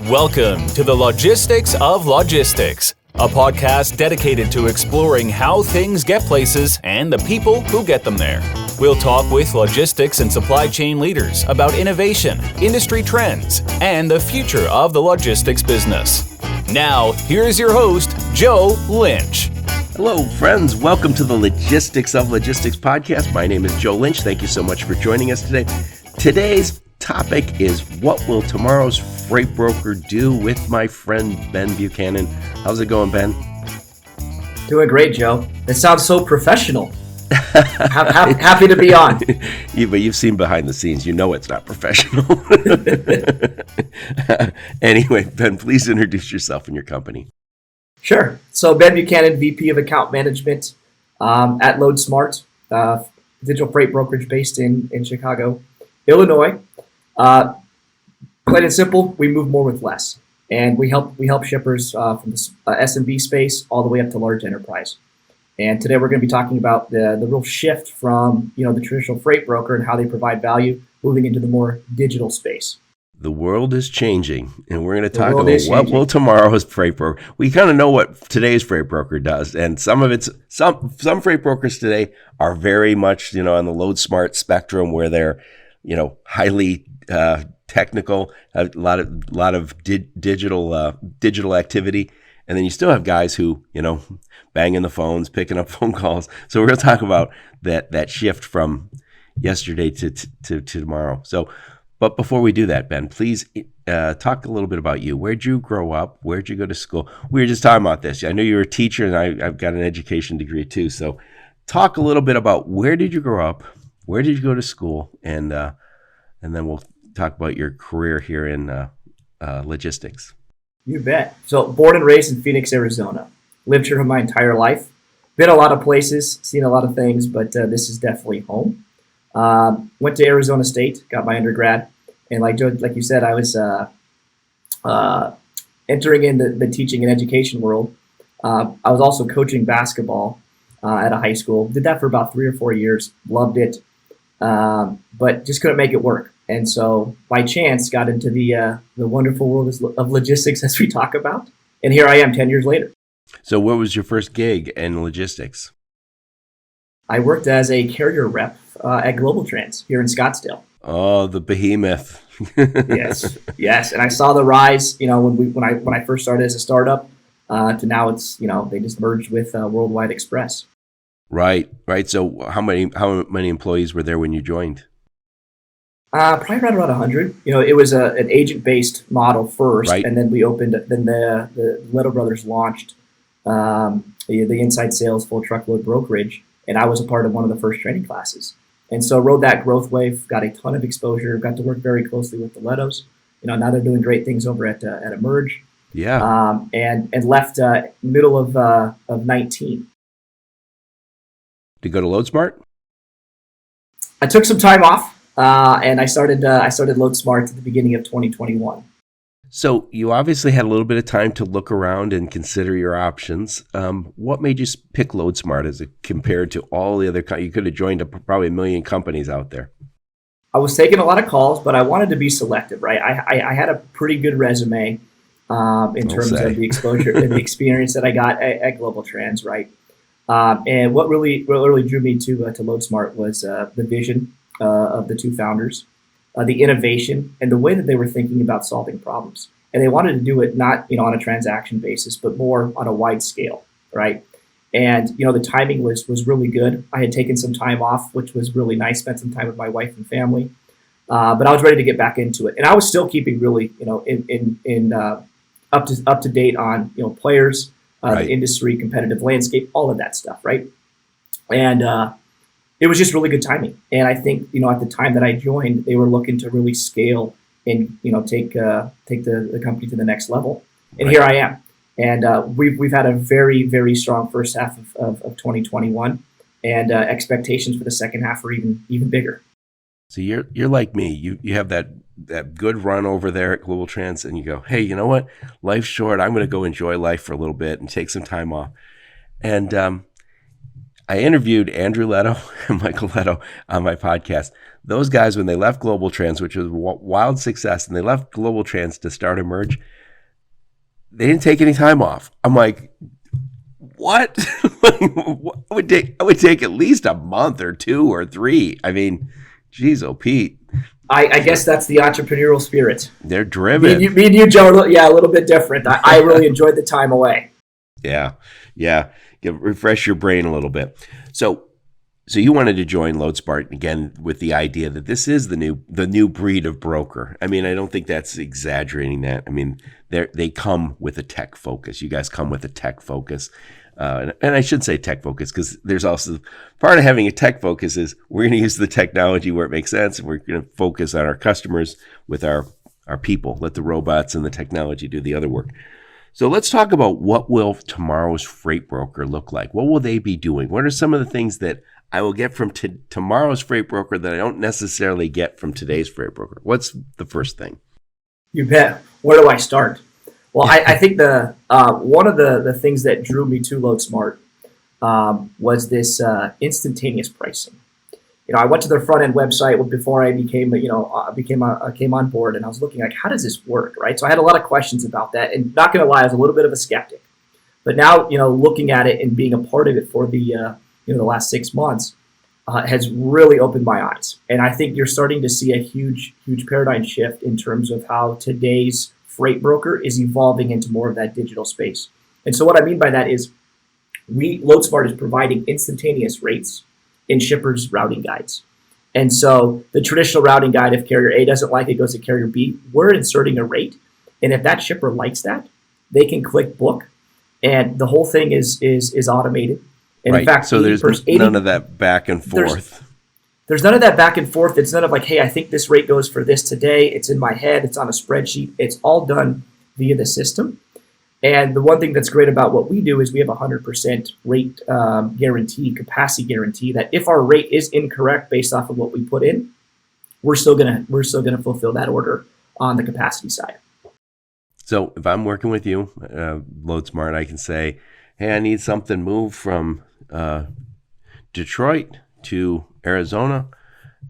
Welcome to the Logistics of Logistics, a podcast dedicated to exploring how things get places and the people who get them there. We'll talk with logistics and supply chain leaders about innovation, industry trends, and the future of the logistics business. Now, here's your host, Joe Lynch. Hello, friends. Welcome to the Logistics of Logistics podcast. My name is Joe Lynch. Thank you so much for joining us today. Today's topic is, what will tomorrow's freight broker do, with my friend Ben Buchanan. How's it going, Ben? Doing great, Joe. It sounds so professional. Happy to be on. Yeah, but you've seen behind the scenes. You know it's not professional. Anyway, Ben, please introduce yourself and your company. Sure. So Ben Buchanan, VP of Account Management at Loadsmart, digital freight brokerage based in Chicago, Illinois. Plain and simple, we move more with less, and we help shippers from the SMB space all the way up to large enterprise. And today we're going to be talking about the real shift from the traditional freight broker and how they provide value, moving into the more digital space. The world is changing, and we're going to talk about what will tomorrow's freight broker. We kind of know what today's freight broker does, and some some freight brokers today are very much on the Loadsmart spectrum, where they're highly technical, a lot of digital activity, and then you still have guys who banging the phones, picking up phone calls. So we're going to talk about that shift from yesterday to tomorrow. So, but before we do that, Ben, please talk a little bit about you. Where'd you grow up? Where'd you go to school? We were just talking about this. I know you were a teacher, and I've got an education degree too. So talk a little bit about, where did you grow up? Where did you go to school? And then we'll talk about your career here in logistics. You bet. So born and raised in Phoenix, Arizona. Lived here my entire life. Been a lot of places, seen a lot of things, but this is definitely home. Went to Arizona State, got my undergrad, and like you said, I was entering in the teaching and education world. I was also coaching basketball at a high school. Did that for about 3 or 4 years. Loved it, but just couldn't make it work. And so, by chance, got into the wonderful world of logistics, as we talk about. And here I am 10 years later. So what was your first gig in logistics? I worked as a carrier rep at Global Trans here in Scottsdale. Oh, the behemoth. Yes. And I saw the rise, when I first started as a startup, to now it's, they just merged with Worldwide Express. Right. So how many employees were there when you joined? Probably around 100. It was an agent-based model first, right. And then we opened. Then the Leto brothers launched the inside sales full truckload brokerage, and I was a part of one of the first training classes. And so rode that growth wave, got a ton of exposure, got to work very closely with the Letos. Now they're doing great things over at Emerge. Yeah. And left middle of 19. To go to Loadsmart? I took some time off. And I started Loadsmart at the beginning of 2021. So you obviously had a little bit of time to look around and consider your options. What made you pick Loadsmart as compared to all the other? You could have joined probably a million companies out there. I was taking a lot of calls, but I wanted to be selective, right? I had a pretty good resume in terms of the exposure and the experience that I got at Global Trans, right? And what really drew me to Loadsmart was the vision of the two founders, the innovation, and the way that they were thinking about solving problems. And they wanted to do it not on a transaction basis, but more on a wide scale, right? And the timing was really good. I had taken some time off, which was really nice. Spent some time with my wife and family, but I was ready to get back into it. And I was still keeping really in up to date on players, right. The industry, competitive landscape, all of that stuff, right? And it was just really good timing. And I think, at the time that I joined, they were looking to really scale and, take the company to the next level. And Here I am. And we've had a very, very strong first half of 2021, and expectations for the second half are even bigger. So you're like me. You have that good run over there at Global Trans, and you go, hey, you know what? Life's short. I'm going to go enjoy life for a little bit and take some time off. And I interviewed Andrew Leto and Michael Leto on my podcast. Those guys, when they left Global Trans, which was a wild success, and they left Global Trans to start Emerge, they didn't take any time off. I'm like, what? I would take at least a month or 2 or 3. I mean, geez, oh Pete. I guess that's the entrepreneurial spirit. They're driven. Me and you, Joe, yeah, a little bit different. I really enjoyed the time away. Yeah. Refresh your brain a little bit. So you wanted to join Loadsmart again with the idea that this is the new breed of broker. I mean, I don't think that's exaggerating that. I mean, they come with a tech focus. You guys come with a tech focus. And I should say tech focus because there's also part of having a tech focus is we're going to use the technology where it makes sense. And we're going to focus on our customers with our people. Let the robots and the technology do the other work. So let's talk about what will tomorrow's freight broker look like. What will they be doing? What are some of the things that I will get from tomorrow's freight broker that I don't necessarily get from today's freight broker? What's the first thing? You bet. Where do I start? Well, I think the one of the things that drew me to Loadsmart was this instantaneous pricing. I went to their front end website before I came on board, and I was looking like, how does this work, right? So I had a lot of questions about that, and not going to lie, I was a little bit of a skeptic. But now, looking at it and being a part of it for the last 6 months has really opened my eyes, and I think you're starting to see a huge paradigm shift in terms of how today's freight broker is evolving into more of that digital space. And so what I mean by that is Loadsmart is providing instantaneous rates in shippers' routing guides. And so the traditional routing guide, if carrier A doesn't like it, goes to carrier B, we're inserting a rate. And if that shipper likes that, they can click book, and the whole thing is automated. And right. In fact, so there's none of that back and forth. There's none of that back and forth. It's none of like, hey, I think this rate goes for this today. It's in my head. It's on a spreadsheet. It's all done via the system. And the one thing that's great about what we do is we have 100% rate guarantee, capacity guarantee, that if our rate is incorrect based off of what we put in, we're still gonna fulfill that order on the capacity side. So if I'm working with you, Loadsmart, I can say, hey, I need something moved from Detroit to Arizona,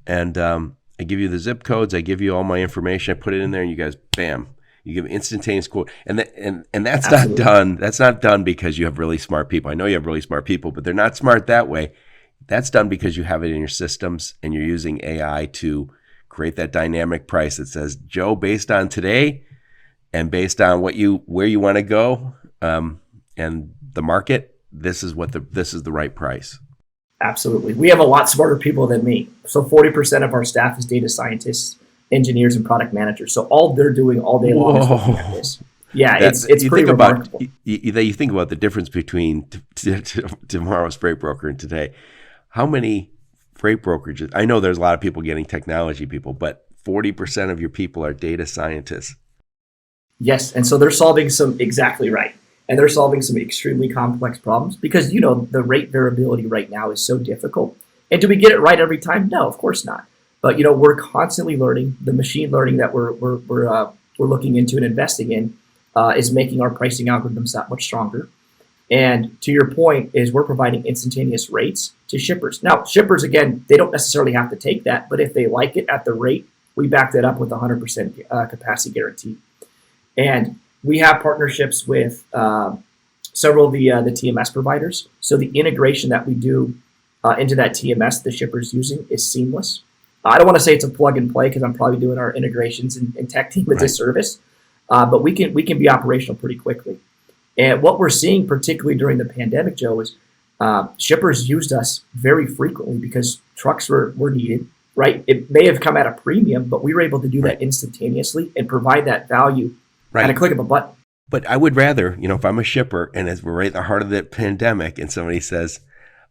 and I give you the zip codes, I give you all my information, I put it in there, and you guys, bam, you give an instantaneous quote. And that's Absolutely. Not done. That's not done because you have really smart people. I know you have really smart people, but they're not smart that way. That's done because you have it in your systems and you're using AI to create that dynamic price that says, Joe, based on today and based on where you want to go and the market, this is the right price. Absolutely. We have a lot smarter people than me. So 40% of our staff is data scientists, engineers, and product managers. So all they're doing all day long is looking at this. Yeah, it's pretty remarkable. You think about the difference between tomorrow's freight broker and today. How many freight brokerages? I know there's a lot of people getting technology people, but 40% of your people are data scientists. Yes, and so they're solving exactly right. And they're solving some extremely complex problems because, the rate variability right now is so difficult. And do we get it right every time? No, of course not. But, we're constantly learning. The machine learning that we're looking into and investing in is making our pricing algorithms that much stronger. And to your point is we're providing instantaneous rates to shippers. Now, shippers, again, they don't necessarily have to take that, but if they like it at the rate, we back that up with 100% capacity guarantee. And we have partnerships with several of the TMS providers. So the integration that we do into that TMS the shipper's using is seamless. I don't want to say it's a plug and play because I'm probably doing our integrations and tech team a disservice, but we can be operational pretty quickly. And what we're seeing, particularly during the pandemic, Joe, is shippers used us very frequently because trucks were needed. Right? It may have come at a premium, but we were able to do that instantaneossly and provide that value. Right. At a click of a button. But I would rather, if I'm a shipper and as we're right at the heart of the pandemic and somebody says,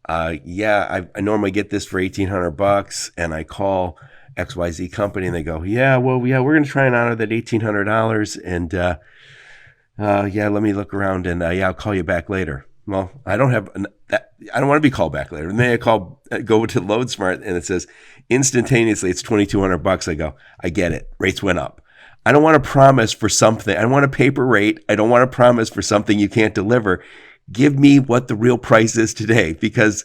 I normally get this for $1,800 and I call XYZ company and they go, we're going to try and honor that $1,800 and let me look around and I'll call you back later. Well, I don't want to be called back later. And then I go to Loadsmart and it says instantaneously it's $2,200. I go, I get it. Rates went up. I don't want to promise for something. I don't want a paper rate. I don't want to promise for something you can't deliver. Give me what the real price is today, because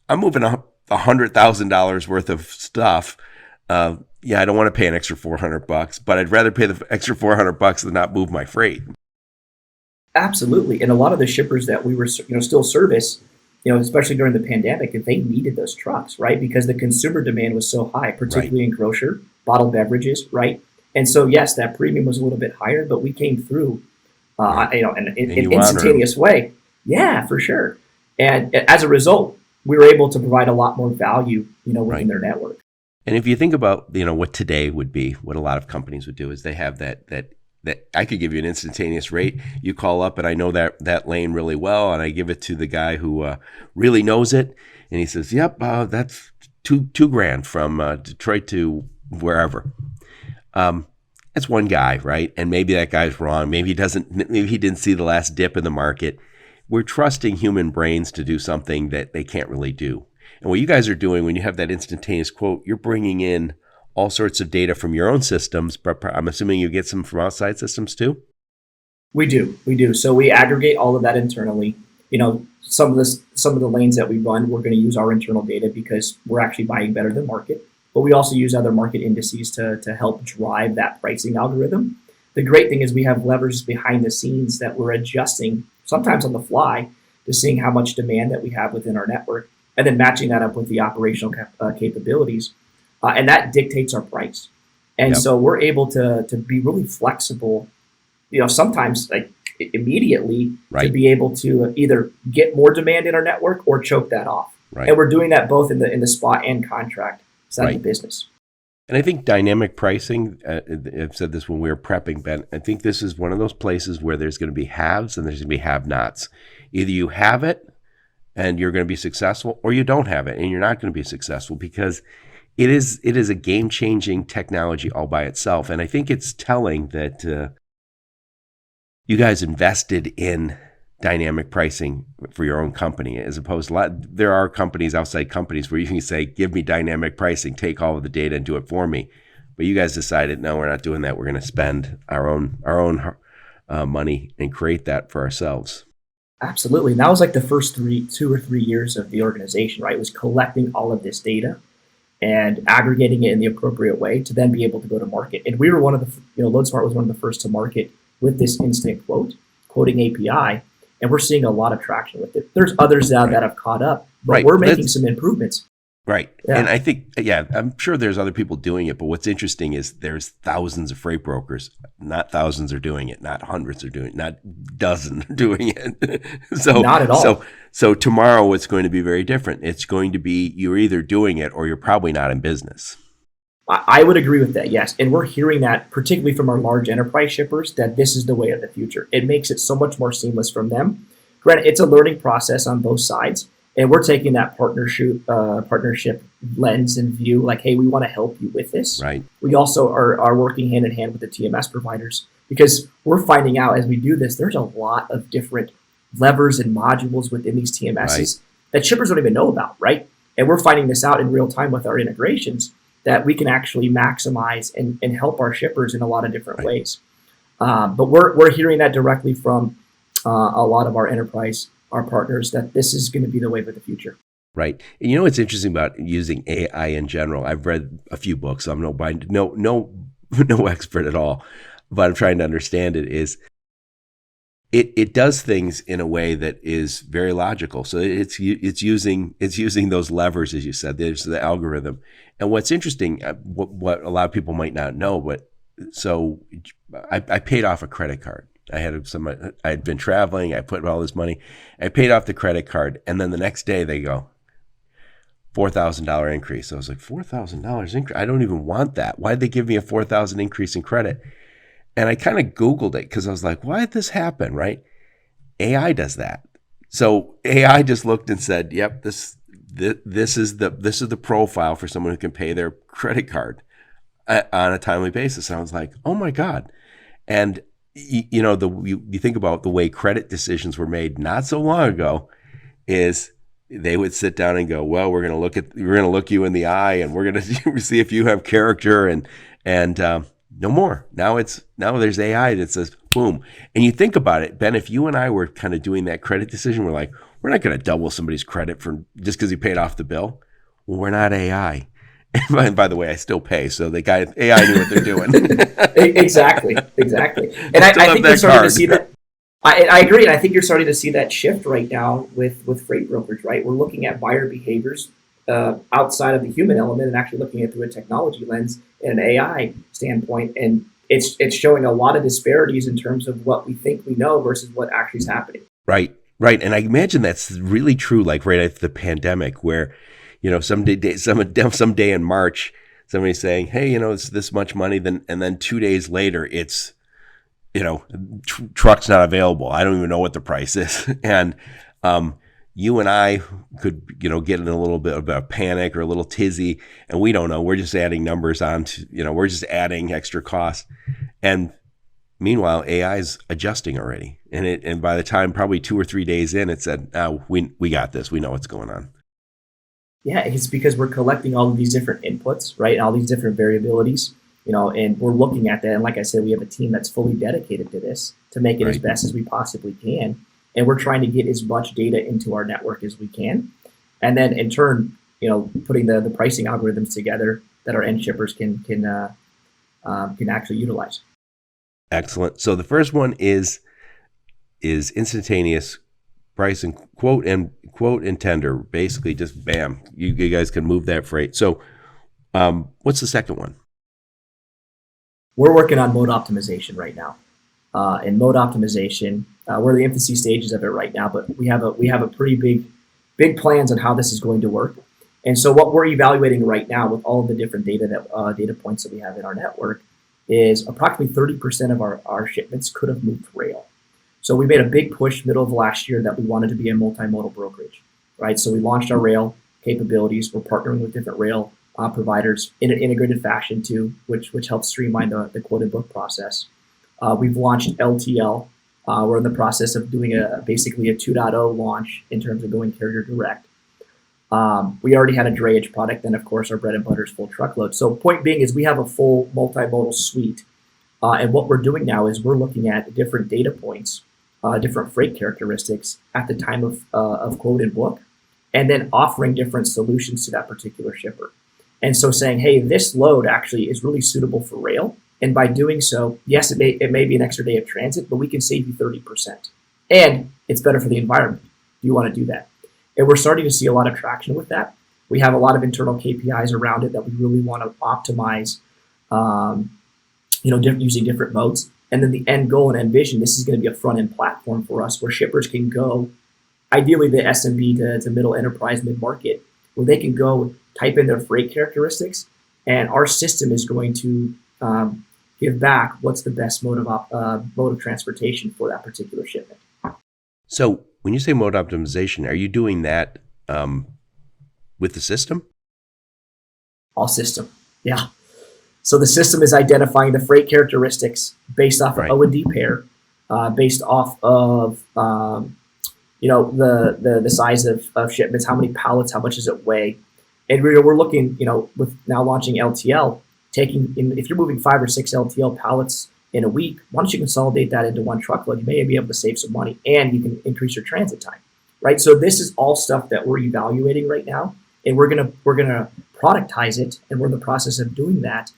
I'm moving $100,000 worth of stuff. Yeah, I don't want to pay an extra $400, but I'd rather pay the extra $400 than not move my freight. Absolutely. And a lot of the shippers that we were, still service, especially during the pandemic, they needed those trucks, right? Because the consumer demand was so high, particularly in grocery, bottled beverages, right? And so, yes, that premium was a little bit higher, but we came through, in an instantaneous way. Yeah, for sure. And as a result, we were able to provide a lot more value, within their network. And if you think about, what today would be, what a lot of companies would do is they have that I could give you an instantaneous rate. You call up and I know that lane really well, and I give it to the guy who really knows it, and he says, "Yep, that's $2,000 from Detroit to wherever." That's one guy, right? And maybe that guy's wrong. Maybe he didn't see the last dip in the market. We're trusting human brains to do something that they can't really do. And what you guys are doing when you have that instantaneous quote, you're bringing in all sorts of data from your own systems, but I'm assuming you get some from outside systems too? We do. So we aggregate all of that internally. Some of the lanes that we run, we're going to use our internal data because we're actually buying better than market. But we also use other market indices to help drive that pricing algorithm. The great thing is we have levers behind the scenes that we're adjusting, sometimes on the fly, to seeing how much demand that we have within our network, and then matching that up with the operational capabilities. And that dictates our price. And so we're able to be really flexible, sometimes like immediately to be able to either get more demand in our network or choke that off. Right. And we're doing that both in the spot and contract side of the business. And I think dynamic pricing, I've said this when we were prepping, Ben, I think this is one of those places where there's going to be haves and there's going to be have-nots. Either you have it and you're going to be successful, or you don't have it and you're not going to be successful, because it is a game-changing technology all by itself. And I think it's telling that you guys invested in dynamic pricing for your own company, as opposed to there are companies, outside companies, where you can say, give me dynamic pricing, take all of the data and do it for me. But you guys decided, no, we're not doing that. We're going to spend our own money and create that for ourselves. Absolutely. And that was like the first 2 or 3 years of the organization, right? It was collecting all of this data and aggregating it in the appropriate way to then be able to go to market. And we were one of the, Loadsmart was one of the first to market with this instant quoting API. And we're seeing a lot of traction with it. There's others now that have caught up, but we're making some improvements. Right. Yeah. And I think, I'm sure there's other people doing it, but what's interesting is there's thousands of freight brokers. Not thousands are doing it, not hundreds are doing it, not dozens are doing it. So not at all. So tomorrow it's going to be very different. It's going to be, you're either doing it or you're probably not in business. I would agree with that, yes. And we're hearing that, particularly from our large enterprise shippers, that this is the way of the future. It makes it so much more seamless from them. Granted, it's a learning process on both sides. And we're taking that partnership lens and view, like, hey, we want to help you with this. Right. We also are working hand in hand with the TMS providers, because we're finding out as we do this, there's a lot of different levers and modules within these TMSs that shippers don't even know about, right? And we're finding this out in real time with our integrations, that we can actually maximize and help our shippers in a lot of different ways. But we're hearing that directly from a lot of our enterprise, our partners, that this is going to be the wave of the future. Right. And you know what's interesting about using AI in general? I've read a few books, so I'm no expert at all, but I'm trying to understand it. Is it does things in a way that is very logical. So it's using those levers, as you said. There's the algorithm. And what's interesting, what a lot of people might not know, but so I paid off a credit card. I had been traveling. I put all this money. I paid off the credit card, and then the next day they go, $4,000 increase. So I was like, $4,000 increase? I don't even want that. Why'd they give me a $4,000 increase in credit? And I kind of Googled it because I was like, why did this happen? Right? AI does that. So AI just looked and said, yep, this is the profile for someone who can pay their credit card on a timely basis. And I was like, oh my God. And you think about the way credit decisions were made not so long ago, is they would sit down and go, well, we're going to look you in the eye and we're going to see if you have character and no more. Now there's AI that says, boom. And you think about it, Ben, if you and I were kind of doing that credit decision, we're like, we're not going to double somebody's credit for just because he paid off the bill. Well, we're not AI. And by the way, I still pay, so the guy AI knew what they're doing. Exactly. And I think you're starting to see that. I agree, and I think you're starting to see that shift right now with freight brokers. Right, we're looking at buyer behaviors outside of the human element, and actually looking at it through a technology lens and an AI standpoint, and it's showing a lot of disparities in terms of what we think we know versus what actually is happening. Right. And I imagine that's really true. Like right after the pandemic, where someday in March, somebody's saying, "Hey, it's this much money," and then 2 days later, it's truck's not available. I don't even know what the price is, and you and I could, get in a little bit of a panic or a little tizzy, and we don't know. We're just adding numbers on to, we're just adding extra costs. And meanwhile, AI is adjusting already. And by the time probably 2 or 3 days in, it said, we got this. We know what's going on. Yeah, it's because we're collecting all of these different inputs, right? And all these different variabilities, and we're looking at that. And like I said, we have a team that's fully dedicated to this to make it as best as we possibly can. And we're trying to get as much data into our network as we can. And then in turn, putting the pricing algorithms together that our end shippers can actually utilize. Excellent. So the first one is instantaneous price and quote and tender. Basically just bam, you guys can move that freight. So what's the second one? We're working on mode optimization right now. And mode optimization, we're in the infancy stages of it right now, but we have a pretty big plans on how this is going to work. And so what we're evaluating right now with all of the different data points that we have in our network is approximately 30% of our shipments could have moved to rail. So we made a big push middle of last year that we wanted to be a multimodal brokerage, right? So we launched our rail capabilities. We're partnering with different rail providers in an integrated fashion too, which helps streamline the quote and book process. We've launched LTL. We're in the process of doing basically a 2.0 launch in terms of going carrier direct. We already had a drayage product, and of course our bread and butter is full truckload. So point being is we have a full multimodal suite. And what we're doing now is we're looking at different data points, different freight characteristics at the time of quote and book, and then offering different solutions to that particular shipper. And so saying, hey, this load actually is really suitable for rail. And by doing so, yes, it may be an extra day of transit, but we can save you 30%. And it's better for the environment. Do you want to do that? And we're starting to see a lot of traction with that. We have a lot of internal KPIs around it that we really want to optimize, using different modes. And then the end goal and end vision, this is going to be a front-end platform for us where shippers can go, ideally the SMB to middle enterprise, mid-market, where they can go type in their freight characteristics, and our system is going to give back what's the best mode of transportation for that particular shipment. So when you say mode optimization, are you doing that with the system? All system, yeah. So the system is identifying the freight characteristics based off of O&D pair, based off of the size of shipments, how many pallets, how much does it weigh, and we're looking, with now launching LTL, if you're moving 5 or 6 LTL pallets in a week, once you consolidate that into one truckload, you may be able to save some money and you can increase your transit time, right? So this is all stuff that we're evaluating right now, and we're gonna productize it, and we're in the process of doing that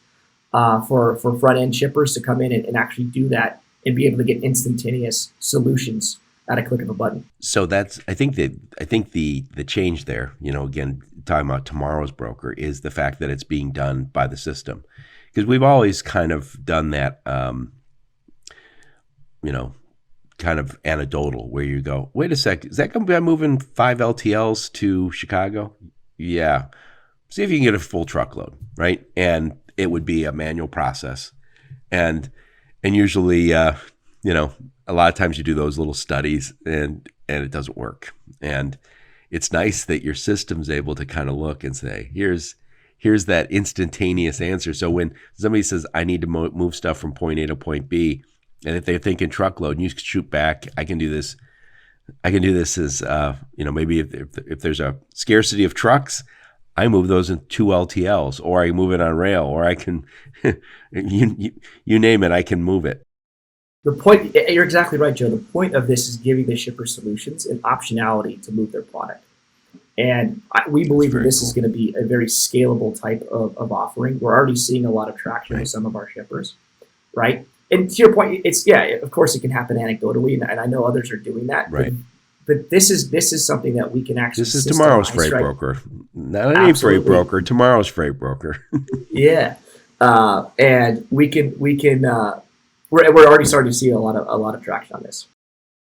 for front end shippers to come in and actually do that and be able to get instantaneous solutions at a click of a button. So I think the change there, again, talking about tomorrow's broker, is the fact that it's being done by the system. Because we've always kind of done that, kind of anecdotal, where you go, wait a sec, is that going to be moving 5 LTLs to Chicago? Yeah. See if you can get a full truckload, right? And it would be a manual process. And usually, a lot of times you do those little studies and it doesn't work. And it's nice that your system's able to kind of look and say, here's that instantaneous answer. So when somebody says, I need to move stuff from point A to point B, and if they're thinking truckload, and you shoot back, I can do this as, maybe if there's a scarcity of trucks, I move those in 2 LTLs, or I move it on rail, or I can, you name it, I can move it. The point, you're exactly right, Joe. The point of this is giving the shipper solutions an optionality to move their product. And we believe that this is going to be a very scalable type of offering. We're already seeing a lot of traction with some of our shippers, right? And to your point, of course, it can happen anecdotally, and I know others are doing that. Right. But this is something that we can actually. This is tomorrow's freight broker, not any freight broker. Tomorrow's freight broker. Yeah, and we can. We're already starting to see a lot of traction on this.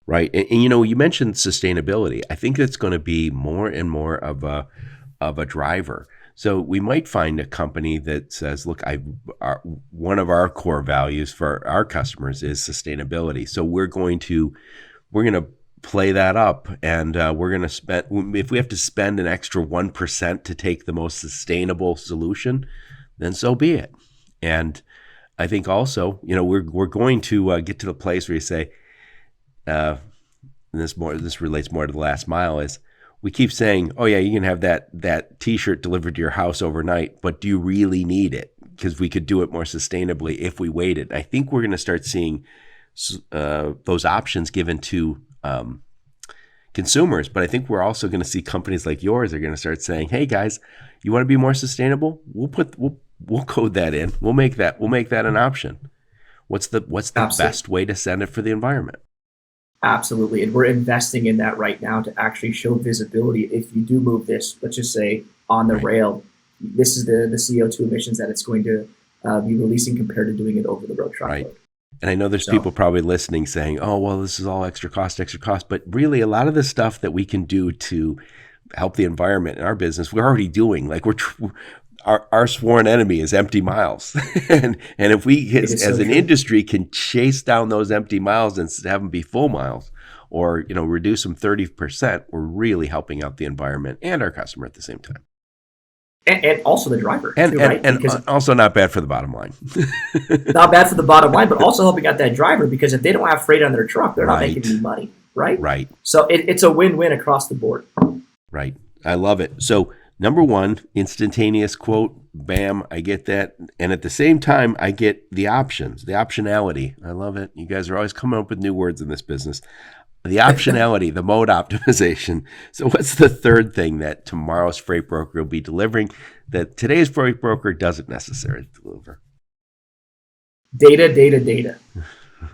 Right, and you mentioned sustainability. I think it's going to be more and more of a driver. So we might find a company that says, "Look, one of our core values for our customers is sustainability. So we're going to play that up, and we're going to spend. If we have to spend an extra 1% to take the most sustainable solution, then so be it." And I think also, we're going to get to the place where you say. And this relates more to the last mile is we keep saying, oh yeah, you can have that t-shirt delivered to your house overnight, but do you really need it? Because we could do it more sustainably if we waited. I think we're going to start seeing those options given to consumers, but I think we're also going to see companies like yours are going to start saying, hey guys, you want to be more sustainable? We'll code that in. We'll make that an option. What's the best way to send it for the environment? Absolutely. And we're investing in that right now to actually show visibility. If you do move this, let's just say on the rail, this is the CO2 emissions that it's going to be releasing compared to doing it over the road truckload. Right. And I know there's people probably listening saying, oh, well, this is all extra cost. But really a lot of the stuff that we can do to help the environment in our business, we're already doing. Like our sworn enemy is empty miles. and if we, as an industry, can chase down those empty miles and have them be full miles or, reduce them 30%, we're really helping out the environment and our customer at the same time. And also the driver. And also not bad for the bottom line. Not bad for the bottom line, but also helping out that driver because if they don't have freight on their truck, they're not making any money, right? Right. So it's a win-win across the board. Right. I love it. So number one, instantaneous quote, bam, I get that. And at the same time, I get the options, the optionality. I love it. You guys are always coming up with new words in this business. The optionality, the mode optimization. So what's the third thing that tomorrow's freight broker will be delivering that today's freight broker doesn't necessarily deliver? Data.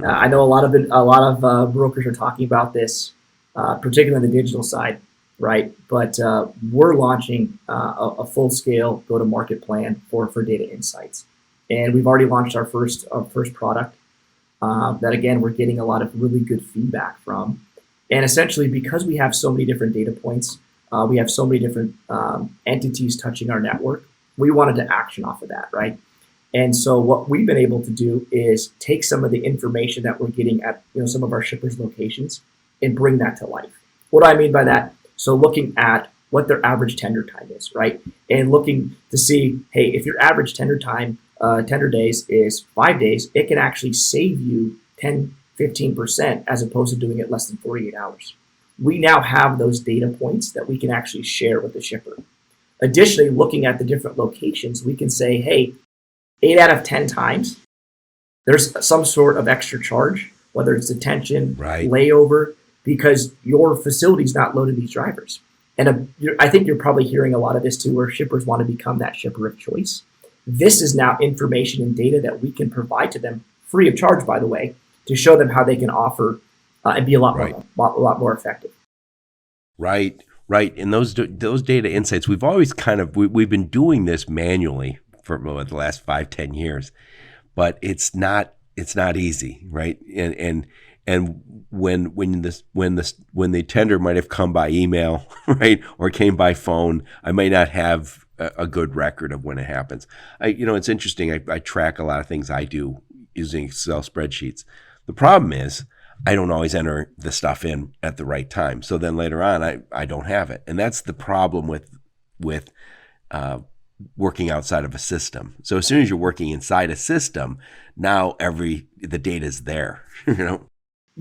I know a lot of brokers are talking about this, particularly on the digital side. Right, but we're launching a full-scale go-to-market plan for data insights, and we've already launched our first product. That again, we're getting a lot of really good feedback from, and essentially because we have so many different data points, we have so many different entities touching our network. We wanted to action off of that, right? And so what we've been able to do is take some of the information that we're getting at some of our shippers' locations and bring that to life. What do I mean by that? So looking at what their average tender time is, right? And looking to see, hey, if your average tender days is 5 days, it can actually save you 10, 15% as opposed to doing it less than 48 hours. We now have those data points that we can actually share with the shipper. Additionally, looking at the different locations, we can say, hey, 8 out of 10 times, there's some sort of extra charge, whether it's detention, layover, because your facility's not loading these drivers. And I think you're probably hearing a lot of this too, where shippers want to become that shipper of choice. This is now information and data that we can provide to them, free of charge, by the way, to show them how they can offer and be a lot more effective. Right. And those data insights, we've always we've been doing this manually for the last 5-10 years, but it's not easy, right? And when the tender might have come by email, right, or came by phone, I may not have a good record of when it happens. It's interesting. I track a lot of things I do using Excel spreadsheets. The problem is I don't always enter the stuff in at the right time. So then later on, I don't have it, and that's the problem with working outside of a system. So as soon as you're working inside a system, now the data is there.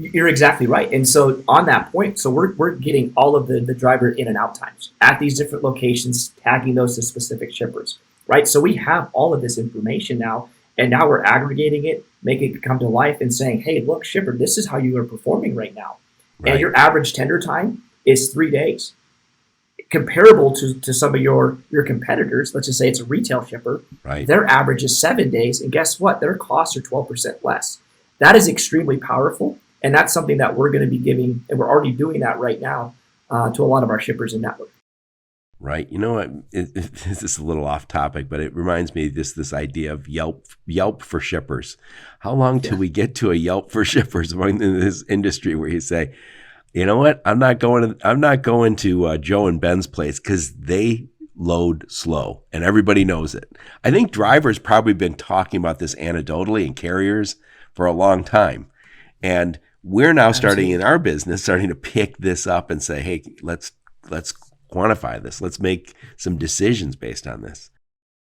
You're exactly right. And so on that point, so we're getting all of the driver in and out times at these different locations, tagging those to specific shippers, right? So we have all of this information now, And now we're aggregating it, making it come to life and saying, hey, look, shipper, this is how you are performing right now. Right. And your average tender time is 3 days. Comparable to some of your competitors, let's just say it's a retail shipper, right. Their average is 7 days. And guess what? Their costs are 12% less. That is extremely powerful. And that's something that we're going to be giving, and we're already doing that right now to a lot of our shippers and network. Right. You know what? This is a little off topic, but it reminds me of this idea of Yelp for shippers. How long till we get to a Yelp for shippers among this industry where you say, you know what? I'm not going to Joe and Ben's place because they load slow and everybody knows it. I think drivers probably been talking about this anecdotally and carriers for a long time. And we're now starting to pick this up and say, hey, let's quantify this. Let's make some decisions based on this.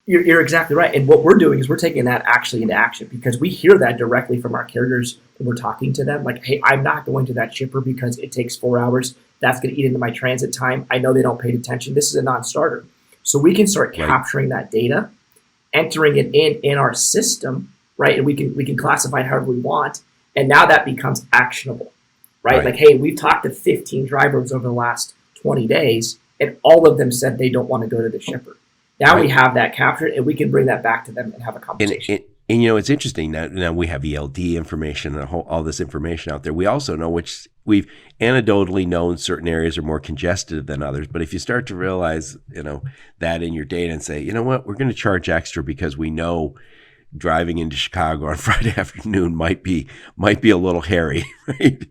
You're exactly right. And what we're doing is we're taking that actually into action because we hear that directly from our carriers when we're talking to them. Like, hey, I'm not going to that shipper because it takes 4 hours. That's going to eat into my transit time. I know they don't pay attention. This is a non-starter. So we can start capturing that data, entering it in our system, right? And we can classify it however we want. And now that becomes actionable, right? Like, hey, we've talked to 15 drivers over the last 20 days, and all of them said they don't want to go to the shipper. Now we have that captured, and we can bring that back to them and have a conversation. And you know, it's interesting now we have ELD information and all this information out there. We also know we've anecdotally known certain areas are more congested than others. But if you start to realize, you know, that in your data and say, you know what, we're going to charge extra because we know driving into Chicago on Friday afternoon might be a little hairy, right?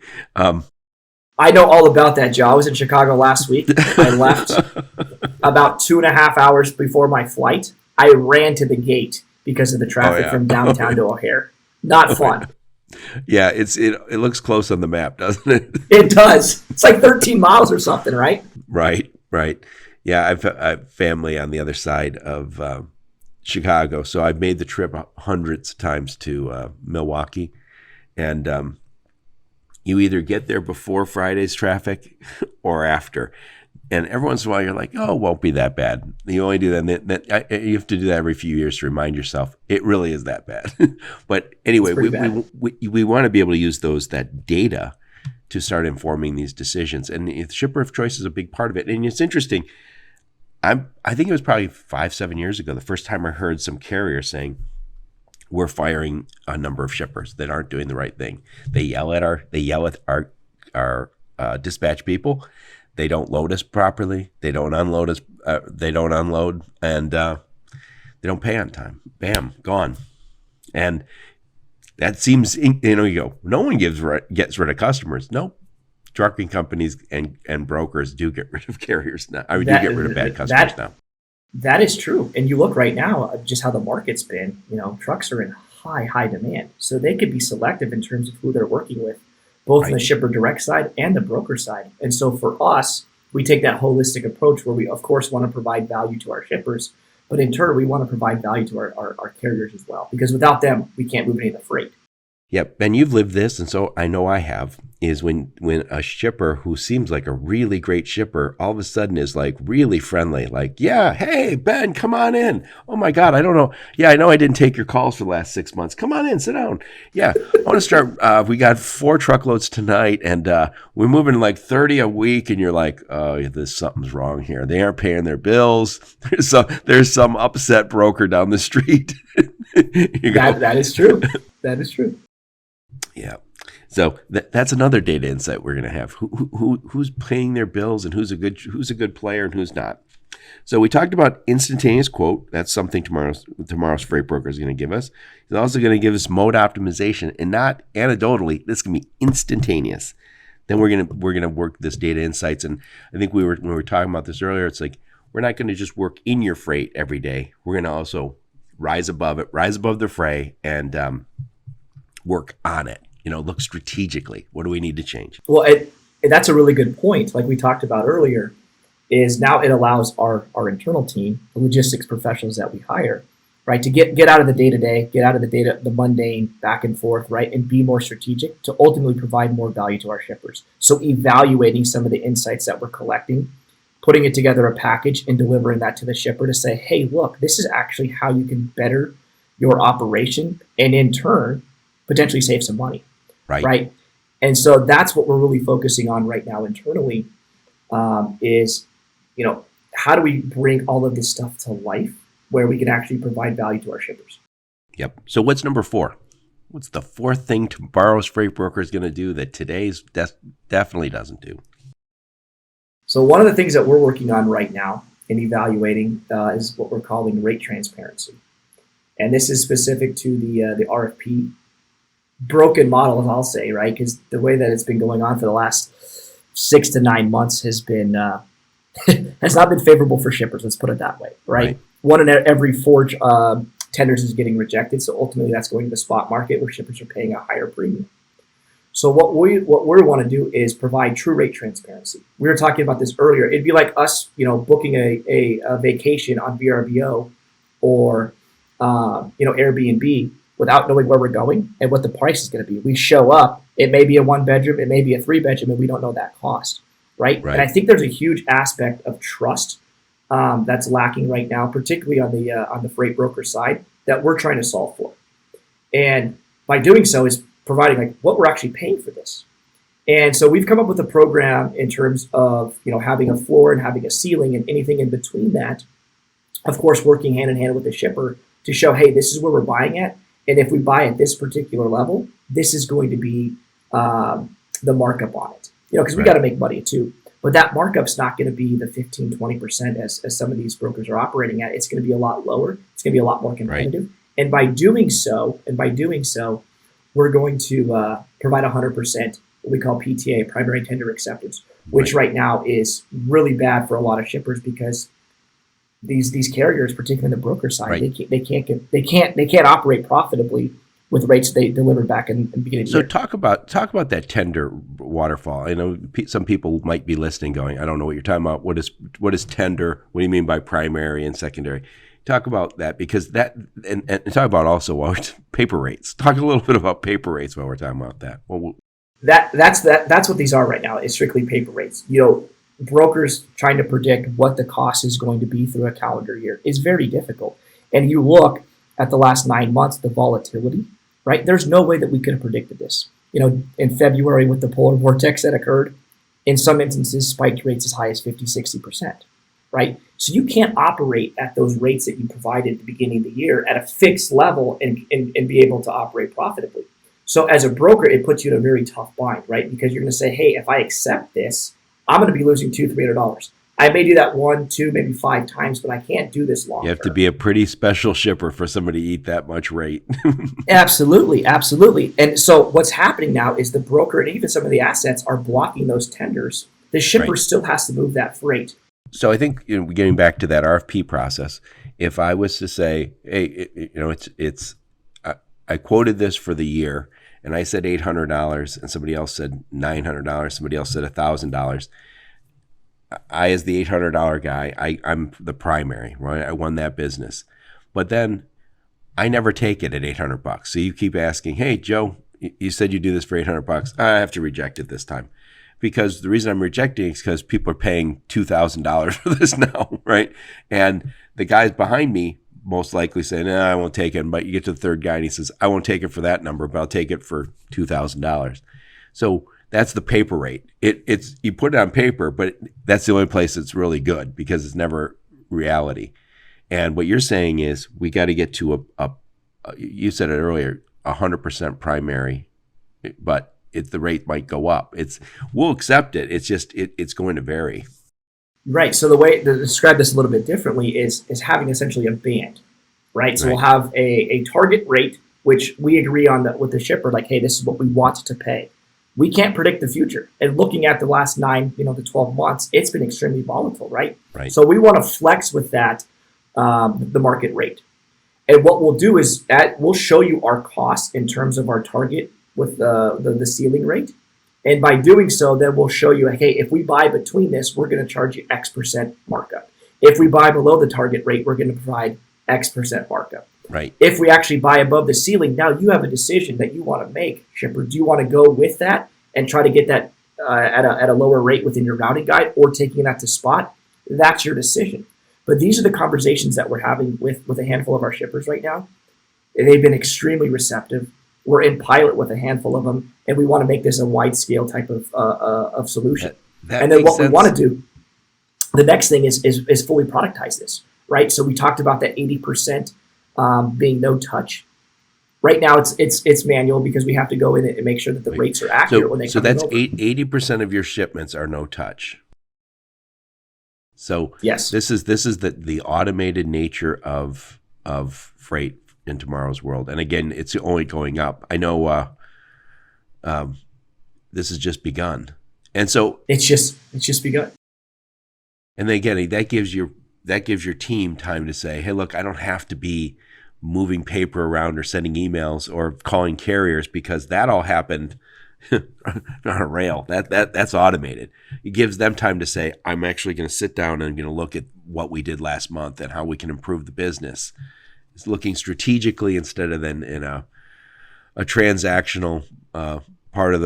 I know all about that, Joe. I was in Chicago last week. I left about 2.5 hours before my flight. I ran to the gate because of the traffic from downtown to O'Hare. Not fun. Yeah, it looks close on the map, doesn't it? It does. It's like 13 miles or something, right? Right. Yeah, I've family on the other side of Chicago, so I've made the trip hundreds of times to Milwaukee, and you either get there before Friday's traffic or after. And every once in a while, you're like, oh, it won't be that bad. You only do that. You have to do that every few years to remind yourself it really is that bad. But anyway, we want to be able to use that data to start informing these decisions. And the shipper of choice is a big part of it. And it's interesting. I think it was probably 5-7 years ago, the first time I heard some carrier saying, we're firing a number of shippers that aren't doing the right thing. They yell at our dispatch people. They don't load us properly. They don't unload us. They don't unload, and they don't pay on time. Bam, gone. And that seems, you go, no one gets rid of customers. Nope. Trucking companies and brokers do get rid of carriers now. Do get rid of bad customers now. That is true. And you look right now, just how the market's been, trucks are in high demand. So they could be selective in terms of who they're working with, both on the shipper direct side and the broker side. And so for us, we take that holistic approach where we, of course, want to provide value to our shippers, but in turn, we want to provide value to our carriers as well, because without them, we can't move any of the freight. Yep. And you've lived this, and so I know I have, is when a shipper who seems like a really great shipper all of a sudden is like really friendly, like, yeah, hey, Ben, come on in. Oh my God, I don't know. Yeah, I know I didn't take your calls for the last 6 months. Come on in, sit down. Yeah, I want to start. We got 4 truckloads tonight, and we're moving like 30 a week, and you're like, oh, something's wrong here. They aren't paying their bills. There's some upset broker down the street. That is true. That is true. Yeah. So that's another data insight we're going to have. Who's paying their bills and who's a good player and who's not. So we talked about instantaneous quote. That's something tomorrow's freight broker is going to give us. He's also going to give us mode optimization, and not anecdotally. This can be instantaneous. Then we're going to work this data insights. And I think when we were talking about this earlier, it's like we're not going to just work in your freight every day. We're going to also rise above the fray, and work on it. Look strategically. What do we need to change? Well, that's a really good point. Like we talked about earlier, is now it allows our internal team, the logistics professionals that we hire, right, to get out of the day-to-day, get out of the mundane back and forth, right, and be more strategic to ultimately provide more value to our shippers. So evaluating some of the insights that we're collecting, putting it together a package and delivering that to the shipper to say, hey, look, this is actually how you can better your operation, and in turn, potentially save some money. Right. And so that's what we're really focusing on right now internally, is, how do we bring all of this stuff to life where we can actually provide value to our shippers? Yep. So what's number 4? What's the 4th thing tomorrow's freight broker is going to do that today's definitely doesn't do? So one of the things that we're working on right now and evaluating is what we're calling rate transparency. And this is specific to the RFP broken model, as I'll say, right? Because the way that it's been going on for the last 6 to 9 months has been has not been favorable for shippers. Let's put it that way, right? 1 in every 4 tenders is getting rejected. So ultimately, that's going to the spot market where shippers are paying a higher premium. So what we want to do is provide true rate transparency. We were talking about this earlier. It'd be like us, booking a vacation on VRBO or Airbnb without knowing where we're going and what the price is going to be. We show up. It may be a 1-bedroom, it may be a 3-bedroom, and we don't know that cost, right? And I think there's a huge aspect of trust that's lacking right now, particularly on the freight broker side, that we're trying to solve for. And by doing so is providing what we're actually paying for this. And so we've come up with a program in terms of having a floor and having a ceiling and anything in between that. Of course, working hand in hand with the shipper to show, hey, this is where we're buying at. And if we buy at this particular level, this is going to be the markup on it. Because we got to make money too. But that markup's not going to be the 15, 20% as some of these brokers are operating at. It's going to be a lot lower. It's going to be a lot more competitive. Right. And by doing so, we're going to provide 100% what we call PTA, primary tender acceptance, which right now is really bad for a lot of shippers because these carriers, particularly on the broker side, they can't operate profitably with rates they delivered back in the beginning of the year. So talk about that tender waterfall. I know some people might be listening going, I don't know what you're talking about. What is tender? What do you mean by primary and secondary? Talk about that, because that and talk about also paper rates. Talk a little bit about paper rates while we're talking about that. Well, that's what these are right now. It's strictly paper rates. Brokers trying to predict what the cost is going to be through a calendar year is very difficult. And you look at the last 9 months, the volatility, right? There's no way that we could have predicted this. In February with the polar vortex that occurred, in some instances, spiked rates as high as 50, 60%, right? So you can't operate at those rates that you provided at the beginning of the year at a fixed level and be able to operate profitably. So as a broker, it puts you in a very tough bind, right? Because you're going to say, hey, if I accept this, I'm going to be losing $200, $300. I may do that 1, 2, maybe 5 times, but I can't do this long. You have to be a pretty special shipper for somebody to eat that much rate. Absolutely. And so what's happening now is the broker and even some of the assets are blocking those tenders. The shipper still has to move that freight. So I think getting back to that RFP process, if I was to say, hey, I quoted this for the year, and I said $800, and somebody else said $900, somebody else said $1,000. I, as the $800 guy, I'm the primary, right? I won that business. But then I never take it at $800. So you keep asking, hey, Joe, you said you do this for $800. I have to reject it this time. Because the reason I'm rejecting it is because people are paying $2,000 for this now, right? And the guys behind me most likely say, no, I won't take it. But you get to the third guy and he says, I won't take it for that number, but I'll take it for $2,000. So that's the paper rate. It's you put it on paper, but that's the only place that's really good because it's never reality. And what you're saying is we got to get to a you said it earlier, 100% primary, but the rate might go up. We'll accept it. It's just it's going to vary. Right. So the way to describe this a little bit differently is having essentially a band, right? So we'll have a target rate, which we agree on with the shipper, like, hey, this is what we want to pay. We can't predict the future. And looking at the last 9 to 12 months, it's been extremely volatile, right? So we want to flex with that, the market rate. And what we'll do is we'll show you our costs in terms of our target with the ceiling rate. And by doing so, then we'll show you, hey, if we buy between this, we're going to charge you X% markup. If we buy below the target rate, we're going to provide X% markup. Right. If we actually buy above the ceiling, now you have a decision that you want to make, shipper. Do you want to go with that and try to get that at a lower rate within your routing guide, or taking that to spot? That's your decision. But these are the conversations that we're having with a handful of our shippers right now. They've been extremely receptive. We're in pilot with a handful of them, and we want to make this a wide scale type of solution. And then what we want to do, the next thing is fully productize this, right? So we talked about that 80% being no touch. Right now it's manual because we have to go in and make sure that the rates are accurate when they come So that's over. 80% of your shipments are no touch. So yes, this is the automated nature of freight in tomorrow's world. And again, it's only going up. I know this has just begun. And so it's just begun. And then again, that gives your team time to say, hey, look, I don't have to be moving paper around or sending emails or calling carriers because that all happened on a rail. That's automated. It gives them time to say, I'm actually going to sit down and going to look at what we did last month and how we can improve the business. It's looking strategically instead of then in a transactional part of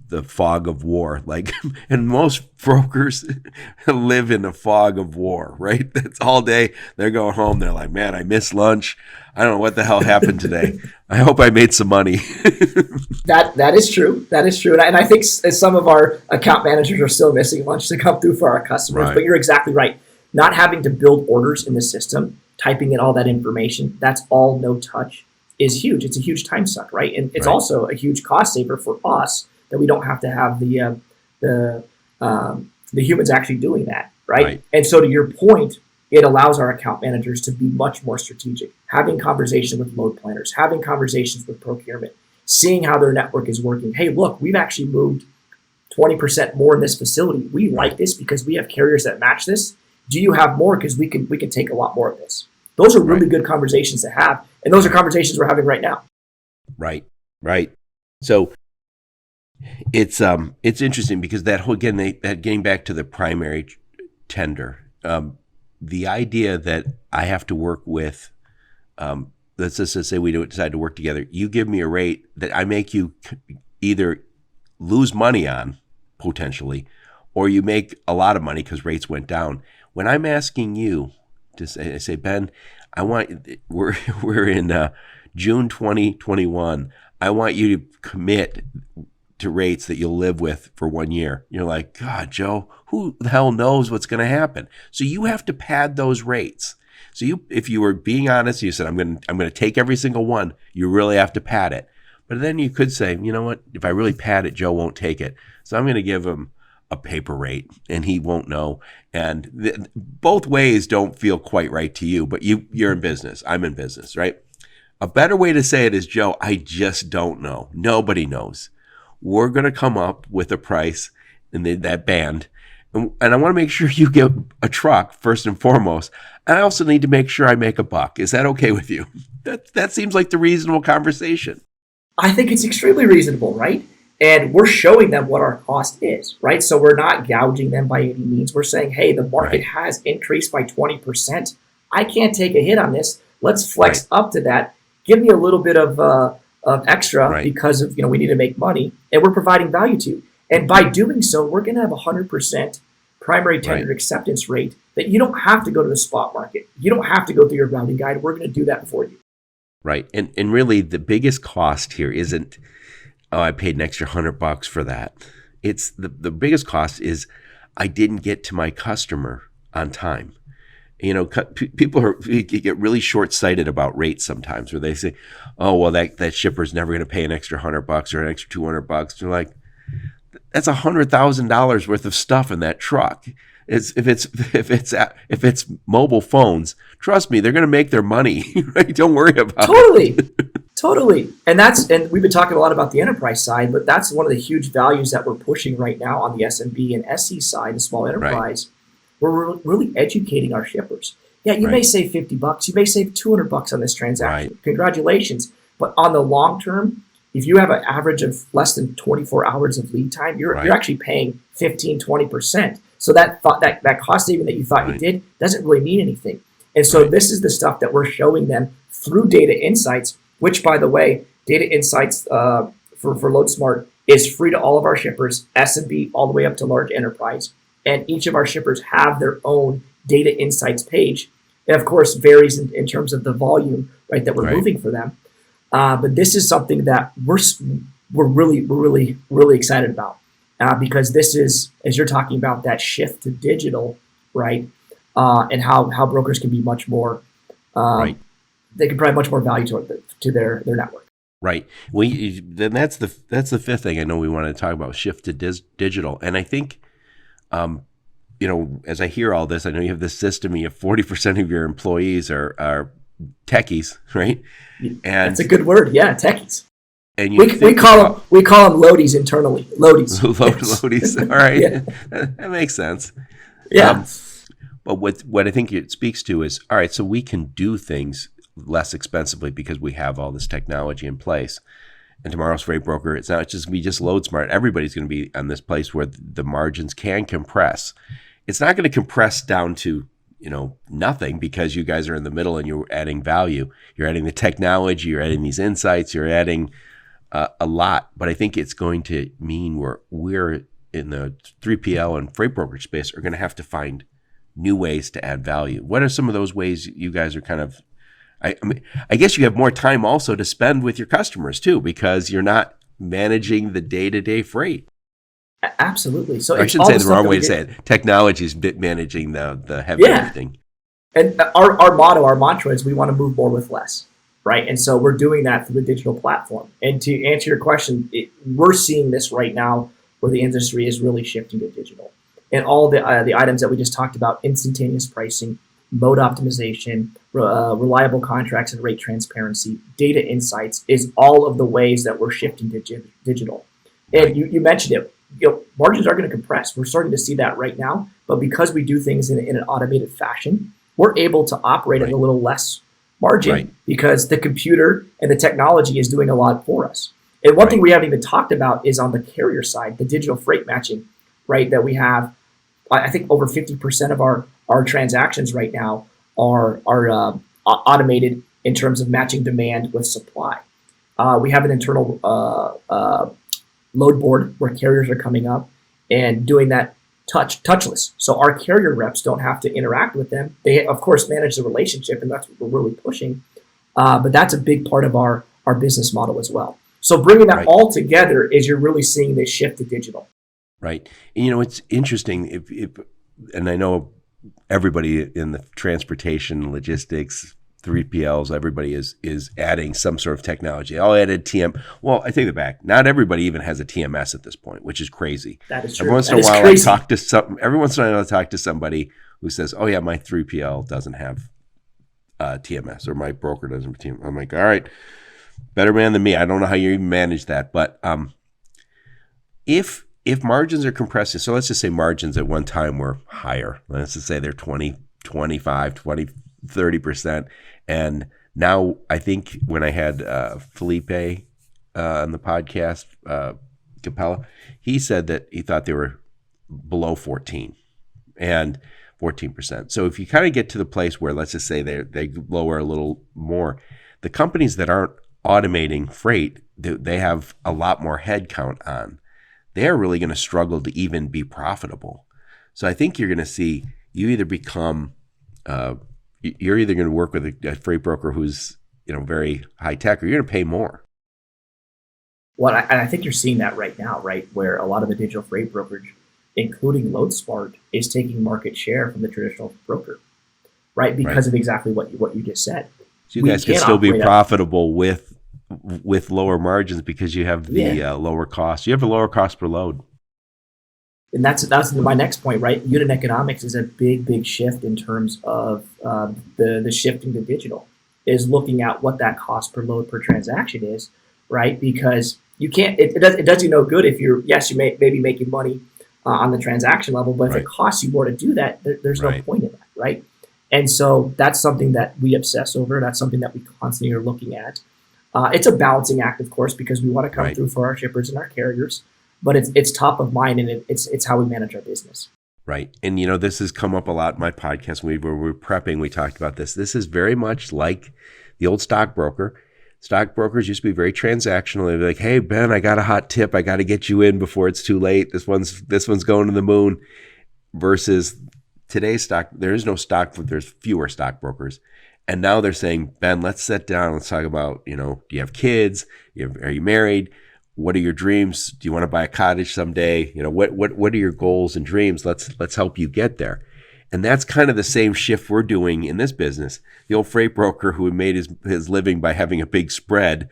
the fog of war. Like, and most brokers live in the fog of war, right? That's all day. They're going home. They're like, man, I missed lunch. I don't know what the hell happened today. I hope I made some money. That is true. That is true. And I think some of our account managers are still missing lunch to come through for our customers. Right. But you're exactly right. Not having to build orders in the system, typing in all that information, that's all no touch, is huge. It's a huge time suck, right? And it's also a huge cost saver for us that we don't have to have the humans actually doing that, right? And so to your point, it allows our account managers to be much more strategic, having conversations with load planners, having conversations with procurement, seeing how their network is working. Hey, look, we've actually moved 20% more in this facility. We like this because we have carriers that match this. Do you have more? Because we can take a lot more of this. Those are really good conversations to have, and those are conversations we're having right now. Right. So it's interesting because that whole, again, that getting back to the primary tender, the idea that I have to work with, let's just say we decide to work together. You give me a rate that I make you either lose money on potentially, or you make a lot of money because rates went down. When I'm asking you to say, Ben, we're in June 2021. I want you to commit to rates that you'll live with for 1 year. You're like, God, Joe, who the hell knows what's going to happen? So you have to pad those rates. So if you were being honest, you said, I'm going to take every single one. You really have to pad it. But then you could say, you know what? If I really pad it, Joe won't take it. So I'm going to give him a paper rate and he won't know. And both ways don't feel quite right to you, but you're in business. I'm in business, right? A better way to say it is, Joe, I just don't know. Nobody knows. We're going to come up with a price in that band. And I want to make sure you get a truck first and foremost. And I also need to make sure I make a buck. Is that okay with you? That seems like the reasonable conversation. I think it's extremely reasonable, right? And we're showing them what our cost is, right? So we're not gouging them by any means. We're saying, hey, the market has increased by 20%. I can't take a hit on this. Let's flex up to that. Give me a little bit of extra because of, we need to make money, and we're providing value to you. And by doing so, we're going to have 100% primary tender acceptance rate that you don't have to go to the spot market. You don't have to go through your routing guide. We're going to do that for you. Right. And really the biggest cost here isn't, I paid an extra $100 for that. It's the biggest cost is I didn't get to my customer on time. People get really short-sighted about rates sometimes, where they say, "Oh, well, that shipper's never going to pay an extra $100 or an extra $200." They're like, "That's $100,000 worth of stuff in that truck." If it's mobile phones, trust me, they're going to make their money. Right? Don't worry about it. Totally. And we've been talking a lot about the enterprise side, but that's one of the huge values that we're pushing right now on the SMB and SE side, the small enterprise. We're really educating our shippers. Yeah, you may save $50. You may save $200 on this transaction. Congratulations. But on the long term, if you have an average of less than 24 hours of lead time, you're actually paying 15, 20%. So that cost saving that you thought you did doesn't really mean anything. And so this is the stuff that we're showing them through data insights, which, by the way, data insights for Loadsmart is free to all of our shippers, SMB all the way up to large enterprise. And each of our shippers have their own data insights page It, of course, varies in terms of the volume, right, that we're moving for them. But this is something that we're really excited about because this is, as you're talking about, that shift to digital, right, and how brokers can be much more, they can provide much more value to their network. Right. Then that's the fifth thing I know we want to talk about, shift to digital. And I think, as I hear all this, I know you have this system. You have 40% of your employees are techies, right? And that's a good word, yeah, techies. And we call them loadies internally. Loadies. Loadies. All right, that makes sense. Yeah. But what I think it speaks to is, all right, so we can do things less expensively because we have all this technology in place. And tomorrow's freight broker, it's not just be just Loadsmart. Everybody's going to be on this place where the margins can compress. It's not going to compress down to nothing because you guys are in the middle and you're adding value. You're adding the technology. You're adding these insights. You're adding a lot. But I think it's going to mean we're in the 3PL and freight brokerage space are going to have to find new ways to add value. What are some of those ways you guys are kind of? I guess you have more time also to spend with your customers too, because you're not managing the day-to-day freight. Absolutely. So I shouldn't say the wrong way to say it. Technology is managing the heavy lifting. And our mantra is we want to move more with less, right? And so we're doing that through the digital platform. And to answer your question, we're seeing this right now where the industry is really shifting to digital. And all the items that we just talked about, instantaneous pricing, mode optimization, reliable contracts and rate transparency, data insights is all of the ways that we're shifting to digital. And you mentioned it, margins are going to compress. We're starting to see that right now, but because we do things in an automated fashion, we're able to operate at a little less margin because the computer and the technology is doing a lot for us. And one thing we haven't even talked about is on the carrier side, the digital freight matching, right, that we have. I think over 50% of our transactions right now are automated in terms of matching demand with supply. We have an internal load board where carriers are coming up and doing that touchless. So our carrier reps don't have to interact with them. They, of course, manage the relationship, and that's what we're really pushing. But that's a big part of our business model as well. So bringing that all together is you're really seeing this shift to digital. Right. And, it's interesting, and I know everybody in the transportation, logistics, 3PLs, everybody is adding some sort of technology. I'll add a TM. Well, I take it back. Not everybody even has a TMS at this point, which is crazy. That is true. Every once in a while, I talk to somebody who says, "Oh yeah, my 3PL doesn't have TMS, or my broker doesn't have TMS." I'm like, all right, better man than me. I don't know how you even manage that, but if margins are compressing, so let's just say margins at one time were higher. Let's just say they're 20, 25, 20, 30%. And now I think when I had Felipe on the podcast, Capella, he said that he thought they were below 14 and 14%. So if you kind of get to the place where, let's just say they lower a little more, the companies that aren't automating freight, they have a lot more headcount on. They're really going to struggle to even be profitable. So I think you're going to see you either become, you're either going to work with a freight broker who's very high tech, or you're going to pay more. Well, I think you're seeing that right now, right, where a lot of the digital freight brokerage, including Loadsmart, is taking market share from the traditional broker, right, because of exactly what you just said. So you guys can still be profitable with lower margins because you have the lower cost. You have a lower cost per load. And that's my next point, right? Unit economics is a big shift in terms of the shifting to digital, is looking at what that cost per load per transaction is, right? Because you can't, it does you no good if you may be making money on the transaction level, but if it costs you more to do that, there's no point in that, right? And so that's something that we obsess over. That's something that we constantly are looking at. It's a balancing act, of course, because we want to come through for our shippers and our carriers, but it's top of mind, and it's how we manage our business. Right. And, this has come up a lot in my podcast. When we were prepping, we talked about this. This is very much like the old stockbroker. Stockbrokers used to be very transactional. They'd be like, "Hey, Ben, I got a hot tip. I got to get you in before it's too late. This one's going to the moon." Versus today's stock, there is no stock, there's fewer stockbrokers. And now they're saying, Ben, let's sit down. Let's talk about, do you have kids? Are you married? What are your dreams? Do you want to buy a cottage someday? What are your goals and dreams? Let's help you get there. And that's kind of the same shift we're doing in this business. The old freight broker who made his living by having a big spread.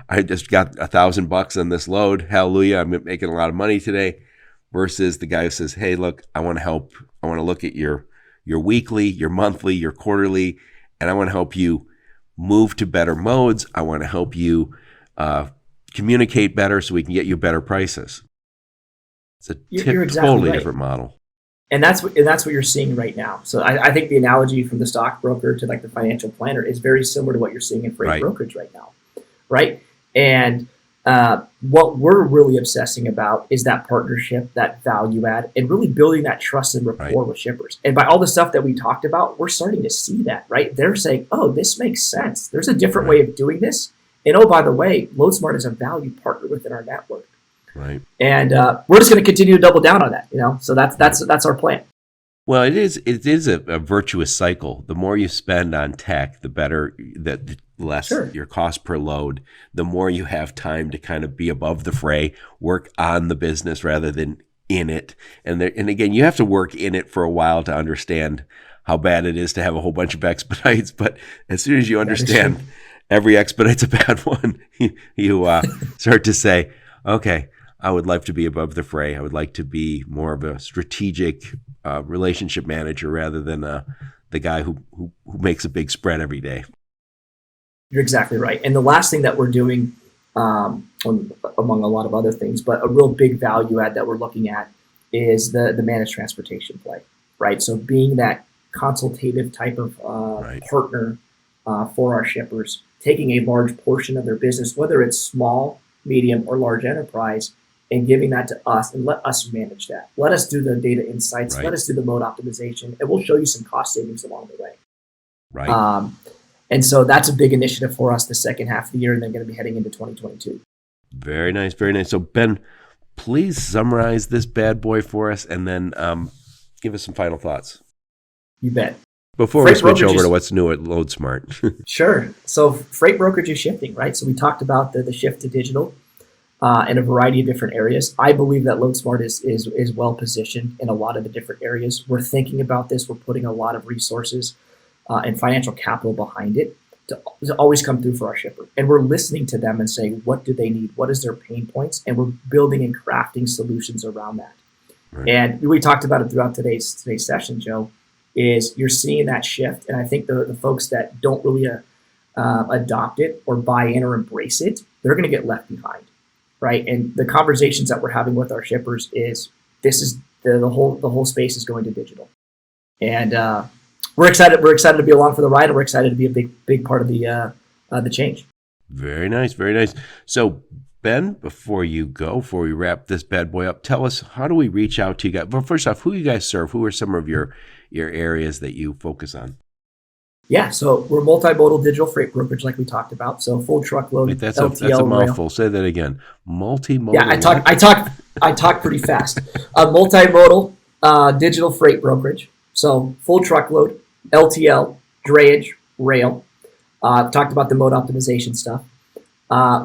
I just got $1,000 on this load. Hallelujah. I'm making a lot of money today. Versus the guy who says, hey, look, I want to help. I want to look at your weekly, your monthly, your quarterly, and I want to help you move to better modes. I want to help you communicate better so we can get you better prices. It's a totally different model. And that's what you're seeing right now. So I think the analogy from the stockbroker to like the financial planner is very similar to what you're seeing in freight brokerage right now, right? And what we're really obsessing about is that partnership, that value add, and really building that trust and rapport with shippers. And by all the stuff that we talked about, we're starting to see that, right? They're saying, oh, this makes sense. There's a different way of doing this. And oh, by the way, Loadsmart is a valued partner within our network. Right. And we're just going to continue to double down on that, So that's our plan. Well, it is a virtuous cycle. The more you spend on tech, the better, the less your cost per load, the more you have time to kind of be above the fray, work on the business rather than in it. And again, you have to work in it for a while to understand how bad it is to have a whole bunch of expedites. But as soon as you understand every expedite's a bad one, you start to say, okay, I would like to be above the fray. I would like to be more of a strategic relationship manager rather than the guy who makes a big spread every day. You're exactly right. And the last thing that we're doing, among a lot of other things, but a real big value add that we're looking at is the managed transportation play, right? So being that consultative type of partner for our shippers, taking a large portion of their business, whether it's small, medium, or large enterprise, and giving that to us and let us manage that. Let us do the data insights. Let us do the mode optimization, and we'll show you some cost savings along the way. Right. And so that's a big initiative for us the second half of the year, and then going to be heading into 2022. Very nice, very nice. So Ben, please summarize this bad boy for us, and then give us some final thoughts. You bet. Before we switch over to what's new at Loadsmart. Sure. So freight brokerage is shifting, right? So we talked about the shift to digital in a variety of different areas. I believe that Loadsmart is well positioned in a lot of the different areas. We're thinking about this. We're putting a lot of resources and financial capital behind it to always come through for our shipper. And we're listening to them and saying, what do they need? What is their pain points? And we're building and crafting solutions around that. Right. And we talked about it throughout today's session, Joe, is you're seeing that shift. And I think the folks that don't really adopt it or buy in or embrace it, they're going to get left behind, right? And the conversations that we're having with our shippers is this is the whole space is going to digital. And we're excited to be along for the ride, and we're excited to be a big part of the change. Very nice, very nice. So Ben, before we wrap this bad boy up, tell us, how do we reach out to you guys? Well, first off, who you guys serve? Who are some of your areas that you focus on? Yeah, so we're multimodal digital freight brokerage, like we talked about. So full truckload. Wait, that's a mouthful. Say that again. Multimodal. Yeah, I talk pretty fast. Multimodal digital freight brokerage. So full truckload, LTL, drayage, rail. Talked about the mode optimization stuff.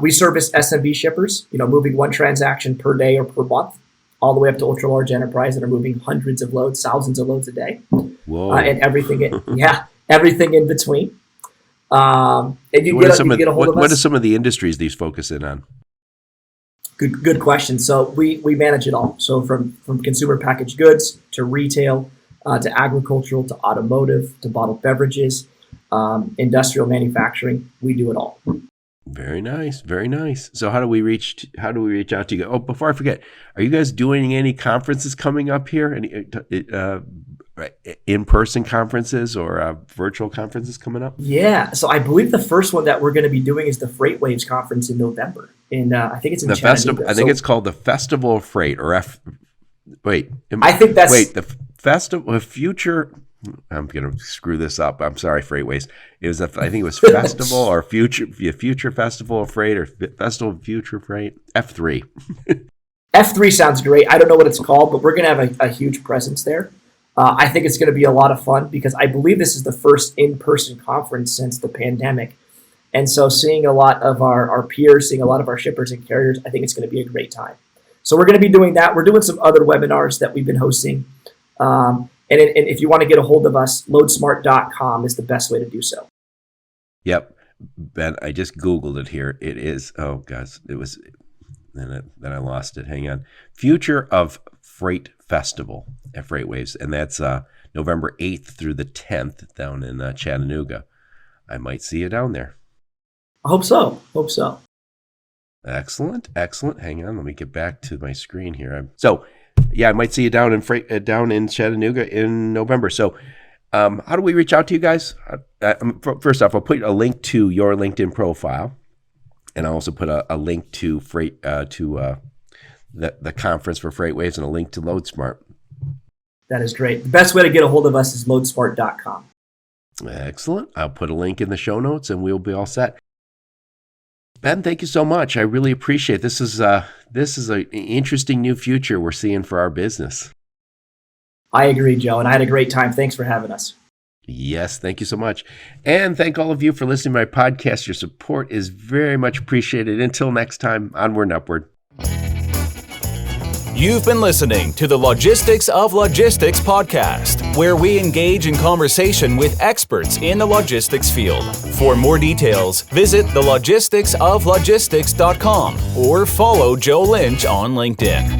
We service SMB shippers, moving one transaction per day or per month, all the way up to ultra large enterprise that are moving hundreds of loads, thousands of loads a day. Whoa. And everything in between. And get a hold of us. What are some of the industries these focus in on? Good question. So we manage it all. So from consumer packaged goods to retail, to agricultural, to automotive, to bottled beverages, industrial manufacturing, we do it all. Very nice, very nice. So how do we reach out to you? Oh, before I forget, are you guys doing any conferences coming up here? Any in-person conferences or virtual conferences coming up? Yeah, so I believe the first one that we're going to be doing is the Freight Waves conference in November. I think it's in Chattanooga. I think it's called the Festival of Freight, or the Festival of Future. I'm going to screw this up. I'm sorry, Freightways. I think it was Festival or Future Festival of Freight or Festival of Future Freight. F3. F3 sounds great. I don't know what it's called, but we're going to have a huge presence there. I think it's going to be a lot of fun because I believe this is the first in-person conference since the pandemic. And so seeing a lot of our peers, seeing a lot of our shippers and carriers, I think it's going to be a great time. So we're going to be doing that. We're doing some other webinars that we've been hosting. And if you want to get a hold of us, loadsmart.com is the best way to do so. Yep. Ben, I just Googled it here. It is, oh gosh, it was, then I lost it. Hang on. Future of Freight Festival at FreightWaves. And that's November 8th through the 10th down in Chattanooga. I might see you down there. I hope so. Excellent. Hang on, let me get back to my screen here. So, yeah, I might see you down in Chattanooga in November. So, how do we reach out to you guys? First off, I'll put a link to your LinkedIn profile, and I'll also put a link to the conference for FreightWaves and a link to Loadsmart. That is great. The best way to get a hold of us is loadsmart.com. Excellent. I'll put a link in the show notes, and we'll be all set. Ben, thank you so much. I really appreciate it. This is an interesting new future we're seeing for our business. I agree, Joe, and I had a great time. Thanks for having us. Yes, thank you so much. And thank all of you for listening to my podcast. Your support is very much appreciated. Until next time, onward and upward. You've been listening to the Logistics of Logistics podcast, where we engage in conversation with experts in the logistics field. For more details, visit thelogisticsoflogistics.com or follow Joe Lynch on LinkedIn.